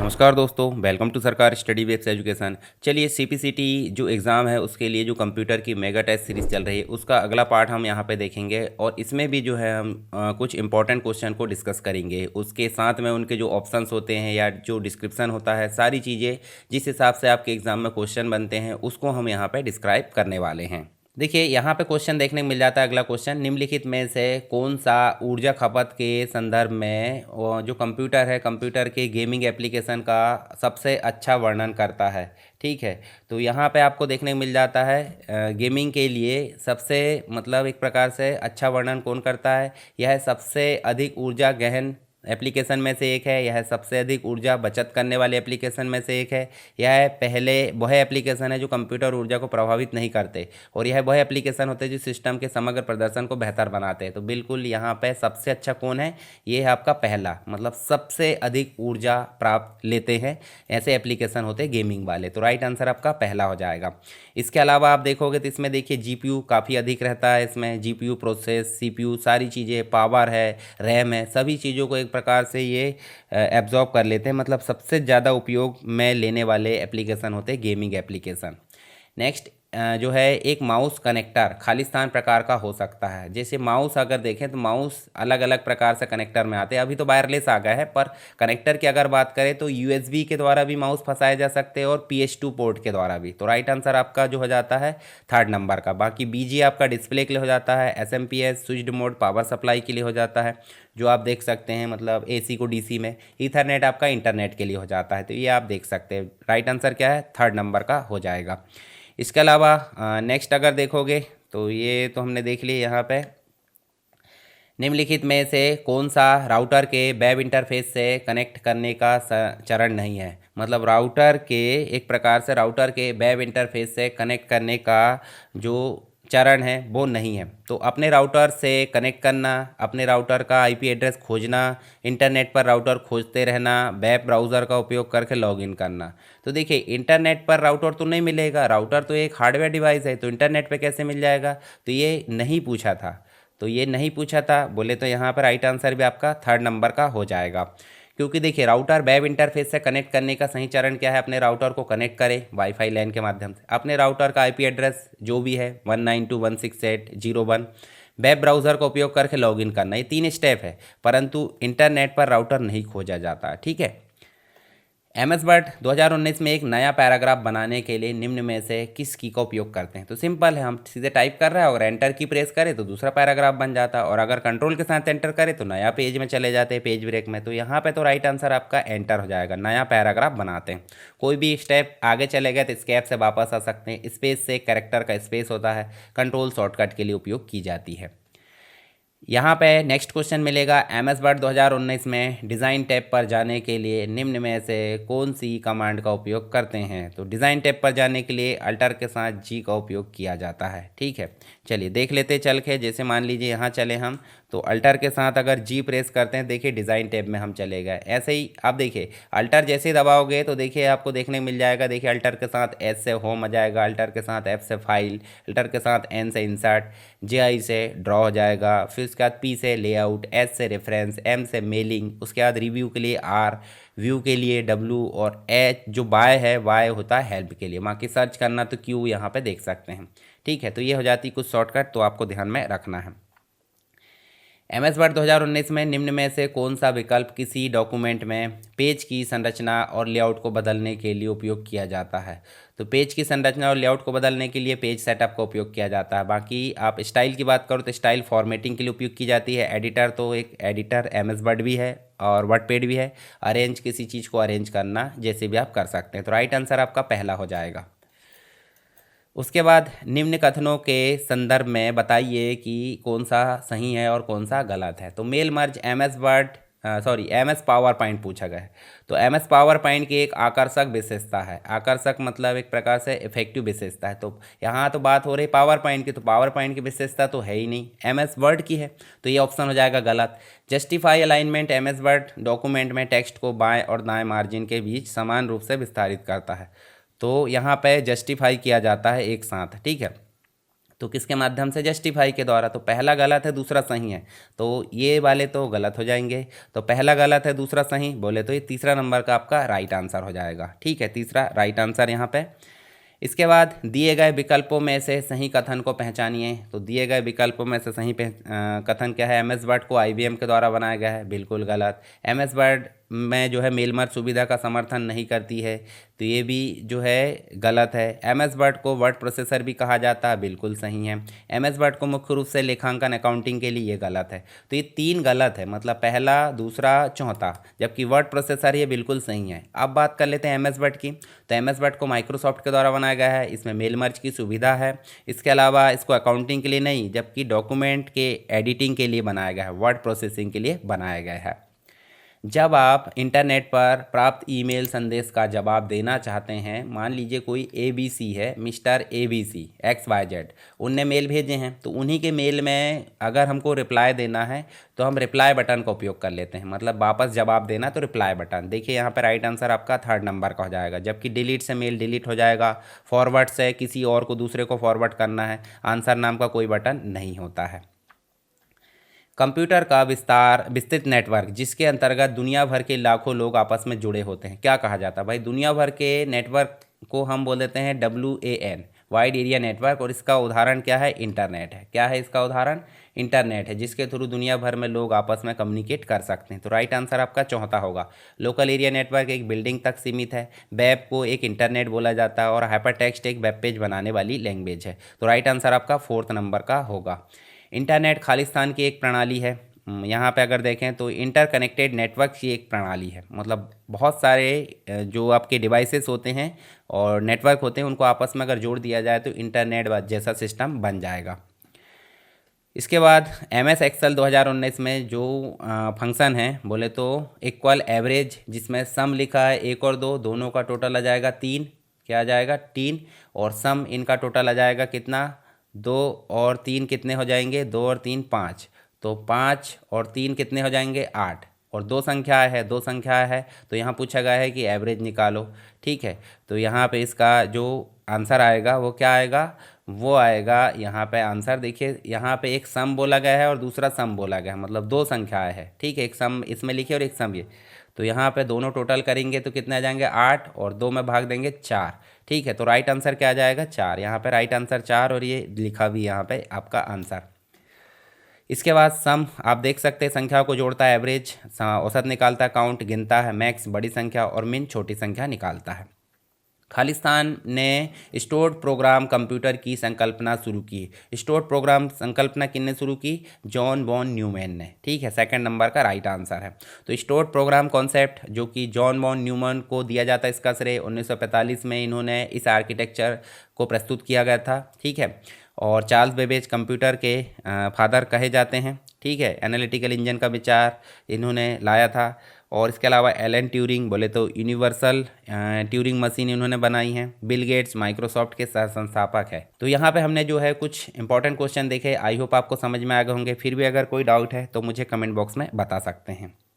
नमस्कार दोस्तों, welcome to सरकार स्टडी बेस्ड एजुकेशन। चलिए सीपीसीटी जो एग्ज़ाम है उसके लिए जो कंप्यूटर की मेगा टेस्ट सीरीज़ चल रही है उसका अगला पार्ट हम यहाँ पे देखेंगे और इसमें भी जो है हम कुछ इंपॉर्टेंट क्वेश्चन को डिस्कस करेंगे। उसके साथ में उनके जो ऑप्शंस होते हैं या जो डिस्क्रिप्शन होता है, सारी चीज़ें जिस हिसाब से आपके एग्ज़ाम में क्वेश्चन बनते हैं उसको हम यहाँ पर डिस्क्राइब करने वाले हैं। देखिए यहाँ पे क्वेश्चन देखने को मिल जाता है। अगला क्वेश्चन, निम्नलिखित में से कौन सा ऊर्जा खपत के संदर्भ में जो कंप्यूटर है, कंप्यूटर के गेमिंग एप्लीकेशन का सबसे अच्छा वर्णन करता है। ठीक है, तो यहाँ पे आपको देखने को मिल जाता है गेमिंग के लिए सबसे मतलब एक प्रकार से अच्छा वर्णन कौन करता है। यह सबसे अधिक ऊर्जा गहन एप्लीकेशन में से एक है, यह सबसे अधिक ऊर्जा बचत करने वाले एप्लीकेशन में से एक है, यह पहले वह एप्लीकेशन है जो कंप्यूटर ऊर्जा को प्रभावित नहीं करते और यह वह एप्लीकेशन होते हैं जो सिस्टम के समग्र प्रदर्शन को बेहतर बनाते हैं। तो बिल्कुल यहाँ पे सबसे अच्छा कौन है, ये है आपका पहला, मतलब सबसे अधिक ऊर्जा प्राप्त लेते हैं ऐसे एप्लीकेशन होते हैं गेमिंग वाले। तो राइट आंसर आपका पहला हो जाएगा। इसके अलावा आप देखोगे तो इसमें देखिए जीपीयू काफ़ी अधिक रहता है, इसमें जीपीयू प्रोसेस, सीपीयू, सारी चीज़ें, पावर है, रैम है, सभी चीज़ों को एक प्रकार से ये एब्जॉर्ब कर लेते हैं। मतलब सबसे ज़्यादा उपयोग में लेने वाले एप्लीकेशन होते हैं गेमिंग एप्लीकेशन। नेक्स्ट जो है एक माउस कनेक्टर खालिस्तान प्रकार का हो सकता है। जैसे माउस अगर देखें तो माउस अलग अलग प्रकार से कनेक्टर में आते हैं। अभी तो वायरलेस आ गया है, पर कनेक्टर की अगर बात करें तो यूएसबी के द्वारा भी माउस फंसाए जा सकते हैं और PS2 पोर्ट के द्वारा भी। तो राइट आंसर आपका जो हो जाता है थर्ड नंबर का। बाकी BG आपका डिस्प्ले के लिए हो जाता है, SMPS switched mode power supply के लिए हो जाता है, जो आप देख सकते हैं, मतलब AC को DC में, ईथरनेट आपका इंटरनेट के लिए हो जाता है। तो ये आप देख सकते हैं। राइट आंसर क्या है, थर्ड नंबर का हो जाएगा। इसके अलावा नेक्स्ट अगर देखोगे तो ये तो हमने देख लिया। यहाँ पे निम्नलिखित में से कौन सा राउटर के वेब इंटरफेस से कनेक्ट करने का चरण नहीं है। मतलब राउटर के एक प्रकार से राउटर के वेब इंटरफेस से कनेक्ट करने का जो चरण है वो नहीं है। तो अपने राउटर से कनेक्ट करना, अपने राउटर का IP एड्रेस खोजना, इंटरनेट पर राउटर खोजते रहना, वेब ब्राउज़र का उपयोग करके लॉगिन करना। तो देखिए इंटरनेट पर राउटर तो नहीं मिलेगा, राउटर तो एक हार्डवेयर डिवाइस है, तो इंटरनेट पे कैसे मिल जाएगा। तो ये नहीं पूछा था, तो ये नहीं पूछा था बोले तो यहाँ पर राइट आंसर भी आपका थर्ड नंबर का हो जाएगा। क्योंकि देखिए राउटर वेब इंटरफेस से कनेक्ट करने का सही चरण क्या है, अपने राउटर को कनेक्ट करें वाईफाई लैन के माध्यम से, अपने राउटर का IP एड्रेस जो भी है 192.168.0.1, वेब ब्राउज़र का उपयोग करके लॉगिन करना। ये 3 स्टेप है, परंतु इंटरनेट पर राउटर नहीं खोजा जाता। ठीक है। MS वर्ड 2019 में एक नया पैराग्राफ बनाने के लिए निम्न में से किस की का उपयोग करते हैं। तो सिंपल है, हम सीधे टाइप कर रहे हैं और एंटर की प्रेस करें तो दूसरा पैराग्राफ बन जाता है, और अगर कंट्रोल के साथ एंटर करें तो नया पेज में चले जाते हैं, पेज ब्रेक में। तो यहाँ पे तो राइट आंसर आपका एंटर हो जाएगा। नया पैराग्राफ बनाते हैं, कोई भी स्टेप आगे चले गए तो स्केप से वापस आ सकते हैं। स्पेस से कैरेक्टर का स्पेस होता है, कंट्रोल शॉर्टकट के लिए उपयोग की जाती है। यहाँ पे नेक्स्ट क्वेश्चन मिलेगा, MS वर्ड 2019 में डिज़ाइन टैब पर जाने के लिए निम्न में से कौन सी कमांड का उपयोग करते हैं। तो डिज़ाइन टैब पर जाने के लिए अल्टर के साथ G का उपयोग किया जाता है। ठीक है, चलिए देख लेते चल के। जैसे मान लीजिए यहाँ चले हम, तो अल्टर के साथ अगर G प्रेस करते हैं, देखिए डिज़ाइन टैब में हम चले गए। ऐसे ही आप देखिए अल्टर जैसे ही दबाओगे तो देखिए आपको देखने को मिल जाएगा। देखिए अल्टर के साथ S से होम आ जाएगा, अल्टर के साथ F से फाइल, अल्टर के साथ N से इंसर्ट, JI से ड्रॉ हो जाएगा, फिर उसके बाद P से लेआउट, S से रेफरेंस, M से मेलिंग, उसके बाद रिव्यू के लिए R, व्यू के लिए W, और H जो बाय है, Y होता है हेल्प के लिए। बाकी सर्च करना तो Q यहाँ पे देख सकते हैं। ठीक है, तो ये हो जाती कुछ शॉर्टकट, तो आपको ध्यान में रखना है। MS वर्ड 2019 में निम्न में से कौन सा विकल्प किसी डॉक्यूमेंट में पेज की संरचना और लेआउट को बदलने के लिए उपयोग किया जाता है। तो पेज की संरचना और लेआउट को बदलने के लिए पेज सेटअप का उपयोग किया जाता है। बाकी आप स्टाइल की बात करो तो स्टाइल फॉर्मेटिंग के लिए उपयोग की जाती है। एडिटर तो एक एडिटर MS वर्ड भी है और वर्डपैड भी है। अरेंज किसी चीज़ को अरेंज करना जैसे भी आप कर सकते हैं। तो राइट आंसर आपका पहला हो जाएगा। उसके बाद निम्न कथनों के संदर्भ में बताइए कि कौन सा सही है और कौन सा गलत है। तो mail merge MS PowerPoint पूछा गया है। तो MS पावर पॉइंट की एक आकर्षक विशेषता है। आकर्षक मतलब एक प्रकार से इफेक्टिव विशेषता है। तो यहाँ तो बात हो रही पावर पॉइंट की, तो पावर पॉइंट की विशेषता तो है ही नहीं, MS वर्ड की है। तो ये ऑप्शन हो जाएगा गलत। Justify alignment MS word document में टेक्स्ट को बाएं और दाएं मार्जिन के बीच समान रूप से विस्तारित करता है। तो यहाँ पे जस्टिफाई किया जाता है एक साथ। ठीक है, तो किसके माध्यम से, जस्टिफाई के द्वारा। तो पहला गलत है, दूसरा सही है, तो ये वाले तो गलत हो जाएंगे। तो पहला गलत है, दूसरा सही बोले तो ये तीसरा नंबर का आपका राइट आंसर हो जाएगा। ठीक है, तीसरा राइट आंसर यहाँ पे। इसके बाद दिए गए विकल्पों में से सही कथन को पहचानिए। तो दिए गए विकल्पों में से सही कथन क्या है, एमएस वर्ड को आईबीएम के द्वारा बनाया गया है, बिल्कुल गलत। एमएस वर्ड में जो है मेल मर्ज सुविधा का समर्थन नहीं करती है, तो ये भी जो है गलत है। एमएस वर्ड को वर्ड प्रोसेसर भी कहा जाता है, बिल्कुल सही है। एमएस वर्ड को मुख्य रूप से लेखांकन अकाउंटिंग के लिए, ये गलत है। तो ये तीन गलत है, मतलब पहला, दूसरा, चौथा, जबकि वर्ड प्रोसेसर ये बिल्कुल सही है। अब बात कर लेते हैं एमएस वर्ड की। तो एमएस वर्ड को माइक्रोसॉफ्ट के द्वारा बनाया गया है, इसमें मेल मर्ज की सुविधा है। इसके अलावा इसको अकाउंटिंग के लिए नहीं, जबकि डॉक्यूमेंट के एडिटिंग के लिए बनाया गया है, वर्ड प्रोसेसिंग के लिए बनाया गया है। जब आप इंटरनेट पर प्राप्त ईमेल संदेश का जवाब देना चाहते हैं, मान लीजिए कोई ABC है, मिस्टर ABC XYZ, उनने मेल भेजे हैं, तो उन्हीं के मेल में अगर हमको रिप्लाई देना है तो हम रिप्लाई बटन का उपयोग कर लेते हैं, मतलब वापस जवाब देना तो रिप्लाई बटन। देखिए यहाँ पर राइट आंसर आपका थर्ड नंबर का हो जाएगा। जबकि डिलीट से मेल डिलीट हो जाएगा, फॉरवर्ड से किसी और को दूसरे को फॉरवर्ड करना है, आंसर नाम का कोई बटन नहीं होता है। कंप्यूटर का विस्तृत नेटवर्क जिसके अंतर्गत दुनिया भर के लाखों लोग आपस में जुड़े होते हैं, क्या कहा जाता है भाई? दुनिया भर के नेटवर्क को हम बोल देते हैं WAN, वाइड एरिया नेटवर्क। और इसका उदाहरण क्या है? इंटरनेट है। क्या है इसका उदाहरण? इंटरनेट है, जिसके थ्रू दुनिया भर में लोग आपस में कम्युनिकेट कर सकते हैं। तो राइट आंसर आपका चौथा होगा। लोकल एरिया नेटवर्क एक बिल्डिंग तक सीमित है। वेब को एक इंटरनेट बोला जाता है, और हाइपर टेक्स्ट एक वेब पेज बनाने वाली लैंग्वेज है। तो राइट आंसर आपका फोर्थ नंबर का होगा। इंटरनेट खालिस्तान की एक प्रणाली है। यहाँ पे अगर देखें तो इंटरकनेक्टेड नेटवर्क की एक प्रणाली है, मतलब बहुत सारे जो आपके डिवाइसेस होते हैं और नेटवर्क होते हैं, उनको आपस में अगर जोड़ दिया जाए तो इंटरनेट जैसा सिस्टम बन जाएगा। इसके बाद MS एक्सेल 2019 में जो फंक्शन है बोले तो इक्वल एवरेज, जिसमें सम लिखा है 1 और 2, दोनों का टोटल आ जाएगा 3। क्या आ जाएगा? 3। और सम इनका टोटल आ जाएगा कितना? 2 और 3 कितने हो जाएंगे? 2 और 3 5। तो 5 और 3 कितने हो जाएंगे? 8। और दो संख्या है, तो यहाँ पूछा गया है कि एवरेज निकालो। ठीक है, तो यहाँ पे इसका जो आंसर आएगा वो क्या आएगा? वो आएगा यहाँ पे आंसर। देखिए यहाँ पे एक सम बोला गया है और दूसरा सम बोला गया है, मतलब दो संख्याएं है। ठीक है, एक सम इसमें लिखिए और एक सम ये। तो यहाँ पे दोनों टोटल करेंगे तो कितने आ जाएंगे? 8, और 2 में भाग देंगे 4। ठीक है, तो राइट आंसर क्या आ जाएगा? 4। यहाँ पे राइट आंसर 4, और ये लिखा भी यहाँ पे आपका आंसर। इसके बाद सम आप देख सकते हैं, संख्याओं को जोड़ता है, एवरेज औसत निकालता है, काउंट गिनता है, मैक्स बड़ी संख्या, और मिन छोटी संख्या निकालता है। खालिस्तान ने स्टोर्ड प्रोग्राम कंप्यूटर की संकल्पना शुरू की। स्टोर्ड प्रोग्राम संकल्पना किसने शुरू की? जॉन वॉन न्यूमैन ने। ठीक है, सेकंड नंबर का राइट आंसर है। तो स्टोर्ड प्रोग्राम कॉन्सेप्ट जो कि जॉन वॉन न्यूमैन को दिया जाता है, इसका श्रेय 1945 में इन्होंने इस आर्किटेक्चर को प्रस्तुत किया गया था। ठीक है, और चार्ल्स बेबेज कंप्यूटर के फादर कहे जाते हैं। ठीक है, एनालिटिकल इंजन का विचार इन्होंने लाया था। और इसके अलावा एलन ट्यूरिंग बोले तो यूनिवर्सल ट्यूरिंग मशीन इन्होंने बनाई है। बिल गेट्स माइक्रोसॉफ्ट के सह संस्थापक है। तो यहाँ पे हमने जो है कुछ इंपॉर्टेंट क्वेश्चन देखे। आई होप आपको समझ में आ गए होंगे। फिर भी अगर कोई डाउट है तो मुझे कमेंट बॉक्स में बता सकते हैं।